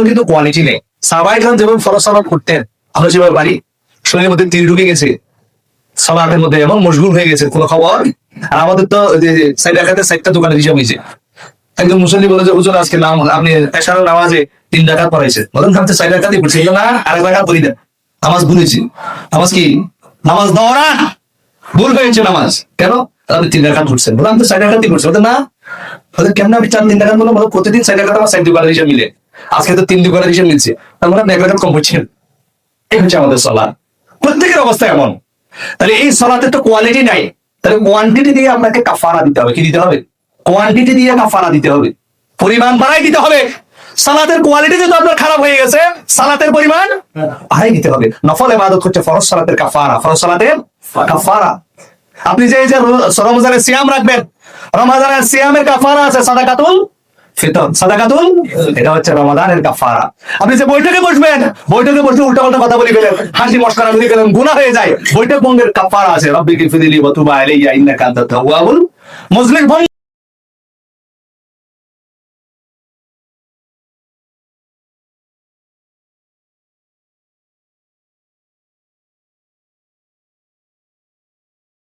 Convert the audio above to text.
কিন্তু কোয়ালিটি নেই। সাহাবায়ে কেরাম যেমন ফরজ সালাত করতেন, আমরা যেভাবে পারি, শরীরের মধ্যে তীর ঢুকে গেছে, সালাতের মধ্যে এমন মশগুল হয়ে গেছে কোনো খবর। আর আমাদের তো সাইড রাখাতে সাইডটা দোকানের হিসাব হয়েছে। একজন মুসল্লি বলে যে হুজুর আজকে নাম আপনি এশারের নামাজে 3 রাকাত পড়াইছে, বলেন খামতে 4 রাকাতই পড়ছে, না আরেক রাকাত পড়ি দেন, নামাজ ভুলেছি। নামাজ কি নামাজ দাও না, ভুল হয়েছে নামাজ, কেন আপনি 3 রাকাত পড়ছেন, বলে আমি তো 4 রাকাতই পড়ছি, বলে না কেমন আপনি 4 3 রাকাত বলে প্রতিদিন 4 রাকাত আমার 4 দোকানের হিসাব মিলে, আজকে তো 3 দোকানের হিসাব মিলছে, তার মানে আপনি 1 রাকাত কম পড়ছেন। এই হচ্ছে আমাদের সালাত, প্রত্যেকের অবস্থা এমন। তাহলে এই সালাতের তো কোয়ালিটি নাই, তাহলে কোয়ান্টিটি দিয়ে আপনাকে কাফারা দিতে হবে। কি দিতে হবে? কোয়ান্টিটি দিয়ে কাফারা দিতে হবে, পরিমাণ বাড়াই দিতে হবে। সালাতের কোয়ালিটি যদি আপনার খারাপ হয়ে গেছে, সালাতের পরিমাণ বাড়াই দিতে হবে। নফল ইবাদত হচ্ছে ফরজ সালাতের কাফারা, ফরজ সালাতের কাফারা। আপনি যে রমজানের সিয়াম রাখবেন, রমজানের সিয়ামের কাফারা আছে সাদাকাতুল ফিতর, সাদাকাতুল, এটা হচ্ছে রমাদানের কাফারা। আপনি যে বৈঠকে বসবেন, বৈঠকে বসে উল্টাপাল্টা কথা বলে গেলেন, হাসি মশকরা করে গেলেন, গুনাহ হয়ে যায়, বৈঠক ভঙ্গের কাফারা আছে, রব্বিগফিরলি ওয়া তুব আলাইয়া ইন্নাকা আনতাত তাওয়াবুল মুজলিম।